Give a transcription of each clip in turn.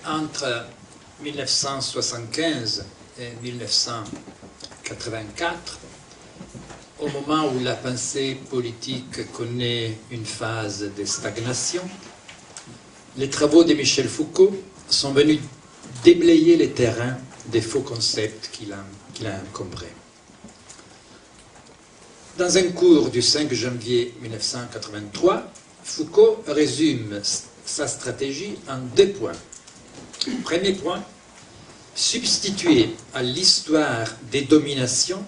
entre 1975 et 1984, au moment où la pensée politique connaît une phase de stagnation, les travaux de Michel Foucault sont venus déblayer les terrains des faux concepts qu'il a encombrés. Dans un cours du 5 janvier 1983, Foucault résume sa stratégie en 2 points. Premier point, substituer à l'histoire des dominations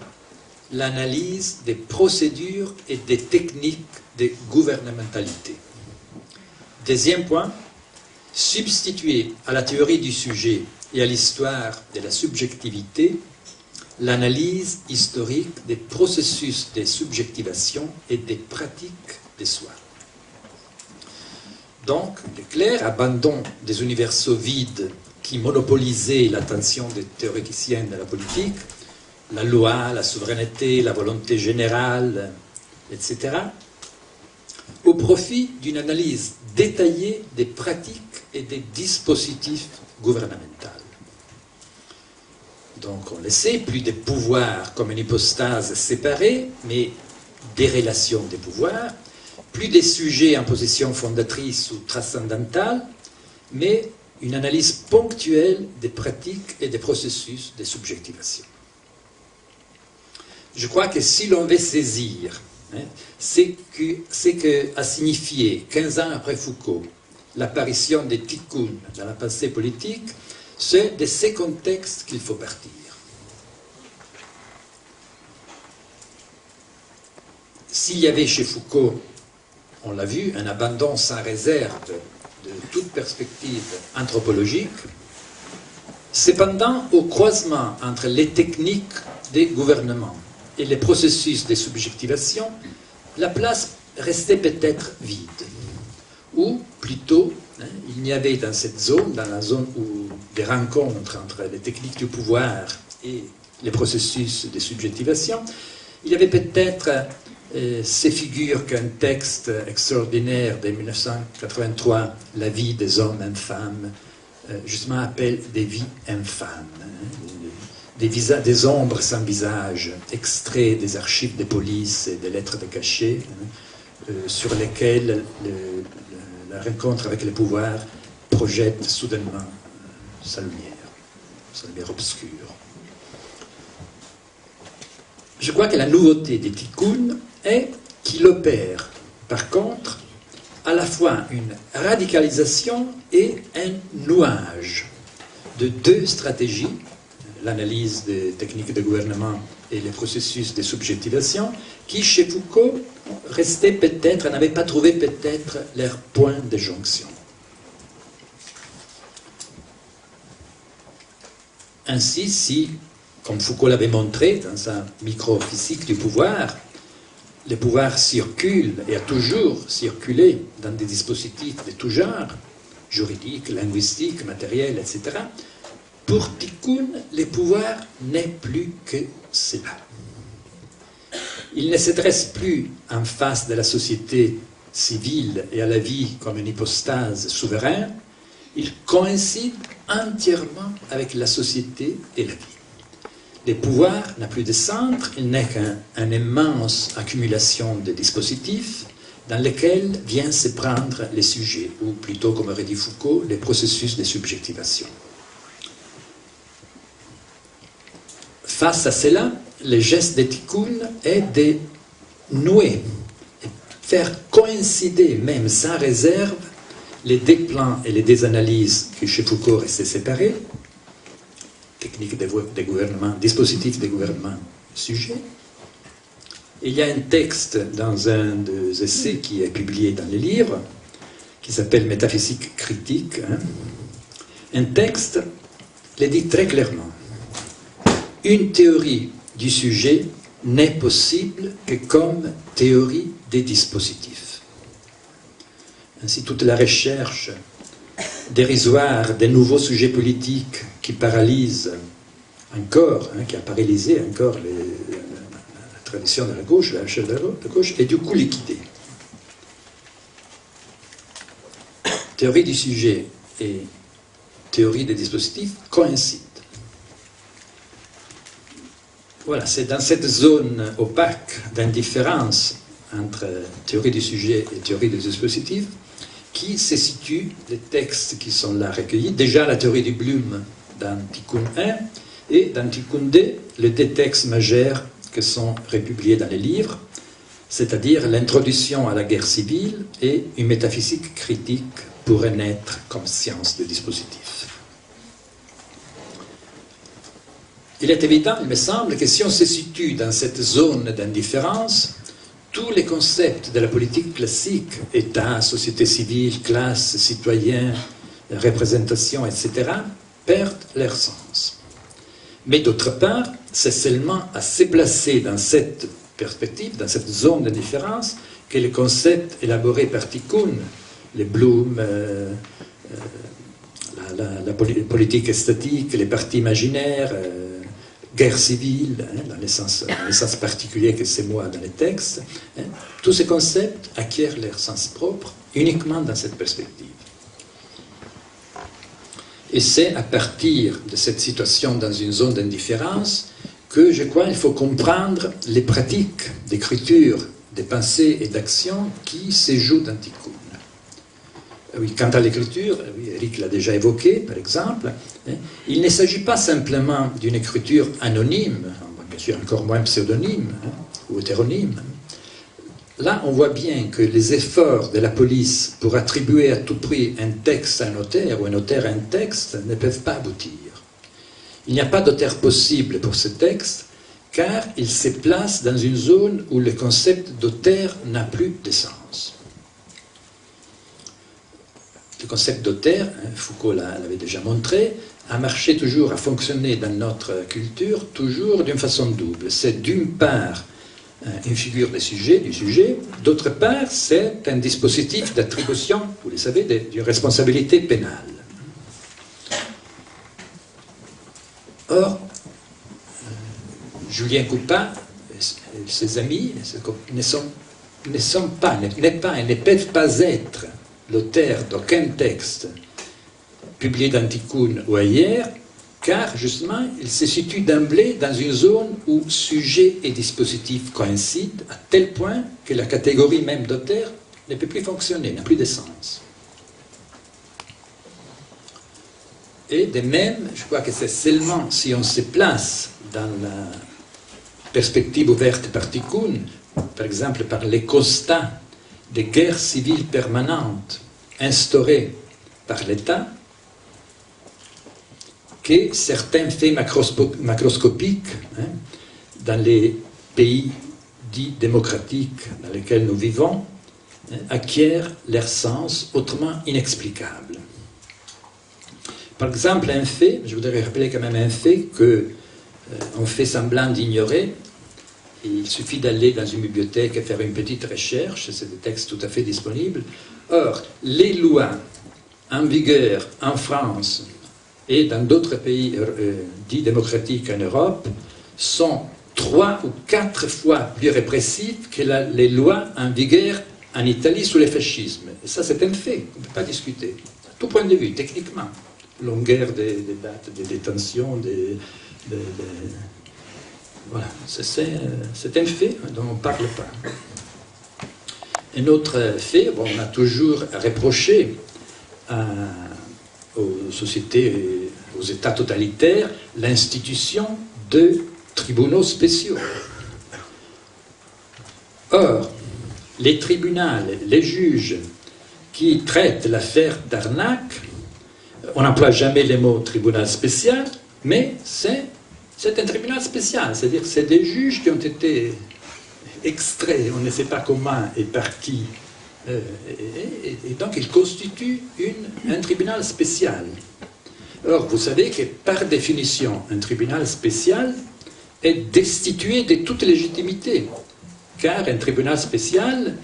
l'analyse des procédures et des techniques de gouvernementalité. Deuxième point, substituer à la théorie du sujet et à l'histoire de la subjectivité l'analyse historique des processus de subjectivation et des pratiques des soi. Donc, il est clair, abandon des universaux vides qui monopolisaient l'attention des théoriciens de la politique, la loi, la souveraineté, la volonté générale, etc., au profit d'une analyse détaillée des pratiques et des dispositifs gouvernementaux. Donc, on le sait, plus de pouvoir comme une hypostase séparée, mais des relations des pouvoirs, plus des sujets en position fondatrice ou transcendantale, mais une analyse ponctuelle des pratiques et des processus de subjectivation. Je crois que si l'on veut saisir ce que a signifié, 15 ans après Foucault, l'apparition des tikkun dans la pensée politique, c'est de ces contextes qu'il faut partir. S'il y avait chez Foucault, on l'a vu, un abandon sans réserve de toute perspective anthropologique, cependant, au croisement entre les techniques des gouvernements et les processus de subjectivation, la place restait peut-être vide. Ou plutôt, il n'y avait dans cette zone, dans la zone où des rencontres entre les techniques du pouvoir et les processus de subjectivation, il y avait peut-être ces figures qu'un texte extraordinaire de 1983, La vie des hommes infâmes, justement appelle des vies infâmes, des ombres sans visage, extraits des archives de police et des lettres de cachet, sur lesquelles la rencontre avec le pouvoir projette soudainement sa lumière obscure. Je crois que la nouveauté des tikkun est qu'il opère, par contre, à la fois une radicalisation et un nouage de 2 stratégies, l'analyse des techniques de gouvernement et les processus de subjectivation, qui, chez Foucault, restaient peut-être, n'avaient pas trouvé peut-être leur point de jonction. Ainsi, si, comme Foucault l'avait montré dans sa microphysique du pouvoir, le pouvoir circule et a toujours circulé dans des dispositifs de tout genre, juridiques, linguistiques, matériels, etc., pour Tikkun, le pouvoir n'est plus que cela. Il ne se dresse plus en face de la société civile et à la vie comme une hypostase souveraine, il coïncide entièrement avec la société et la vie. Le pouvoir n'a plus de centre, il n'est qu'une immense accumulation de dispositifs dans lesquels viennent se prendre les sujets, ou plutôt, comme aurait dit Foucault, les processus de subjectivation. Face à cela, le geste de Tikkun est de nouer, et faire coïncider, même sans réserve, les 2 plans et les 2 analyses que chez Foucault restaient séparés, technique de gouvernement, dispositif de gouvernement, sujet. Il y a un texte dans un des essais qui est publié dans les livres, qui s'appelle Métaphysique critique. Un texte le dit très clairement. Une théorie du sujet n'est possible que comme théorie des dispositifs. Ainsi, toute la recherche dérisoire des nouveaux sujets politiques qui paralysent encore, qui a paralysé encore la tradition de la gauche, la recherche de la gauche, est du coup liquidée. Théorie du sujet et théorie des dispositifs coïncident. Voilà, c'est dans cette zone opaque d'indifférence entre théorie du sujet et théorie des dispositifs qui se situent les textes qui sont là recueillis. Déjà la théorie du Bloom dans Tikkun 1 et dans Tikkun 2, les deux textes majeurs qui sont republiés dans les livres, c'est-à-dire l'introduction à la guerre civile et une métaphysique critique pourrait naître comme science des dispositifs. Il est évident, il me semble, que si on se situe dans cette zone d'indifférence, tous les concepts de la politique classique, État, société civile, classe, citoyen, représentation, etc., perdent leur sens. Mais d'autre part, c'est seulement à se placer dans cette perspective, dans cette zone d'indifférence, que les concepts élaborés par Tikkun, les Bloom, la politique statique, les partis imaginaires, guerre civile, dans le sens particulier que c'est moi dans les textes, tous ces concepts acquièrent leur sens propre uniquement dans cette perspective. Et c'est à partir de cette situation dans une zone d'indifférence que je crois qu'il faut comprendre les pratiques d'écriture, de pensée et d'action qui se jouent dans Tikkun. Oui, quant à l'écriture, oui, Eric l'a déjà évoqué, par exemple, il ne s'agit pas simplement d'une écriture anonyme, bien sûr encore moins pseudonyme ou hétéronyme. Là, on voit bien que les efforts de la police pour attribuer à tout prix un texte à un auteur ou un auteur à un texte ne peuvent pas aboutir. Il n'y a pas d'auteur possible pour ce texte, car il se place dans une zone où le concept d'auteur n'a plus de sens. Le concept d'auteur, Foucault l'avait déjà montré, a marché toujours, a fonctionné dans notre culture toujours d'une façon double. C'est d'une part une figure du sujet, d'autre part c'est un dispositif d'attribution, vous le savez, d'une responsabilité pénale. Or, Julien Coupat et ses amis ne peuvent pas être l'auteur d'aucun texte publié dans Tikkun ou ailleurs, car justement, il se situe d'emblée dans une zone où sujet et dispositif coïncident à tel point que la catégorie même d'auteur ne peut plus fonctionner, n'a plus de sens. Et de même, je crois que c'est seulement si on se place dans la perspective ouverte par Tikkun, par exemple par les constats des guerres civiles permanentes instaurées par l'État, que certains faits macroscopiques dans les pays dits démocratiques dans lesquels nous vivons acquièrent leur sens autrement inexplicable. Par exemple, un fait, je voudrais rappeler quand même un fait qu'on fait semblant d'ignorer. Il suffit d'aller dans une bibliothèque et faire une petite recherche, c'est des textes tout à fait disponibles. Or, les lois en vigueur en France et dans d'autres pays dits démocratiques en Europe sont 3 ou 4 fois plus répressives que les lois en vigueur en Italie sous le fascisme. Et ça, c'est un fait, on ne peut pas discuter. À tout point de vue, techniquement. Longueur des dates, des détentions, voilà, c'est un fait dont on ne parle pas. Un autre fait, bon, on a toujours reproché aux sociétés, aux États totalitaires, l'institution de tribunaux spéciaux. Or, les tribunaux, les juges qui traitent l'affaire d'arnaque, on n'emploie jamais le mot tribunal spécial, mais c'est un tribunal spécial, c'est-à-dire que c'est des juges qui ont été extraits, on ne sait pas comment et par qui, et donc ils constituent un tribunal spécial. Or, vous savez que par définition, un tribunal spécial est destitué de toute légitimité, car un tribunal spécial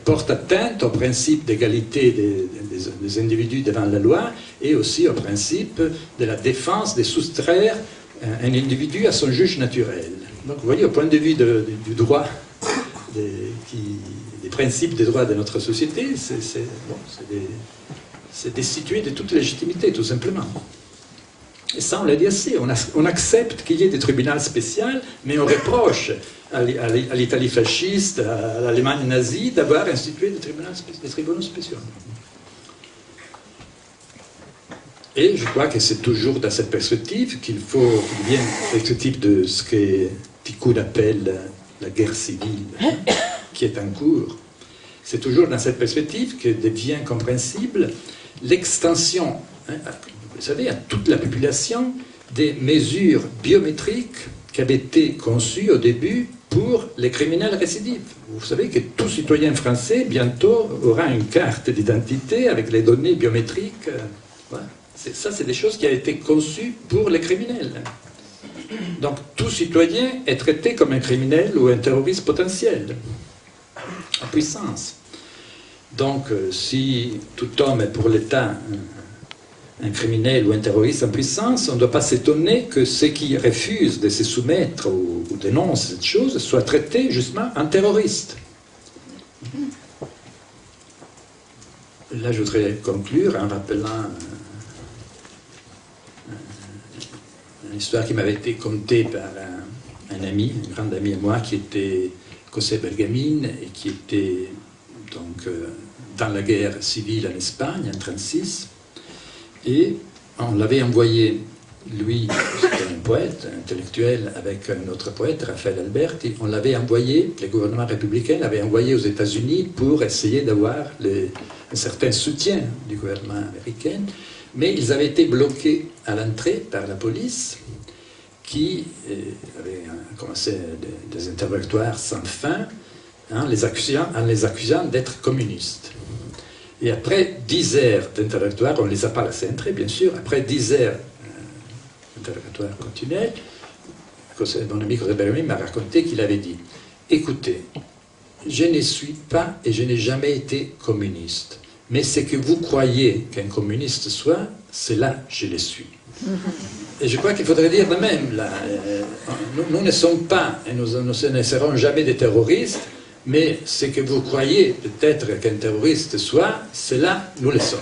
porte atteinte au principe d'égalité des individus devant la loi et aussi au principe de la défense de soustraire un individu à son juge naturel. Donc vous voyez, au point de vue du droit, des principes des droits de notre société, c'est destituer de toute légitimité, tout simplement. Et ça, on l'a dit assez. On accepte qu'il y ait des tribunaux spéciaux, mais on reproche à l'Italie fasciste, à l'Allemagne nazie, d'avoir institué des tribunaux spéciaux. Et je crois que c'est toujours dans cette perspective qu'il faut qu'il y ait une perspective de ce que Tikkun appelle la guerre civile, qui est en cours. C'est toujours dans cette perspective que devient compréhensible l'extension, vous savez, à toute la population, des mesures biométriques qui avaient été conçues au début pour les criminels récidifs. Vous savez que tout citoyen français, bientôt, aura une carte d'identité avec les données biométriques. Voilà. Ça, c'est des choses qui ont été conçues pour les criminels. Donc, tout citoyen est traité comme un criminel ou un terroriste potentiel, en puissance. Donc, si tout homme est pour l'État un criminel ou un terroriste en puissance, on ne doit pas s'étonner que ceux qui refusent de se soumettre ou dénoncent cette chose soient traités justement en terroristes. Là, je voudrais conclure en rappelant une histoire qui m'avait été contée par un ami, un grand ami à moi, qui était José Bergamín et qui était donc dans la guerre civile en Espagne en 1936. Et on l'avait envoyé, lui, c'était un poète, un intellectuel, avec un autre poète, Raphaël Alberti, on l'avait envoyé, le gouvernement républicain l'avait envoyé aux États-Unis pour essayer d'avoir un certain soutien du gouvernement américain, mais ils avaient été bloqués à l'entrée par la police, qui avait commencé des interrogatoires sans fin, en les accusant d'être communistes. Et après 10 heures d'interrogatoire, on ne les a pas laissés entrer, bien sûr, après 10 heures d'interrogatoire continuel, mon ami José Bergamín m'a raconté qu'il avait dit « Écoutez, je ne suis pas et je n'ai jamais été communiste, mais ce que vous croyez qu'un communiste soit, c'est là que je le suis. » Et je crois qu'il faudrait dire de même, là, nous ne sommes pas, et nous ne serons jamais des terroristes, mais ce que vous croyez peut-être qu'un terroriste soit, c'est là, nous le sommes.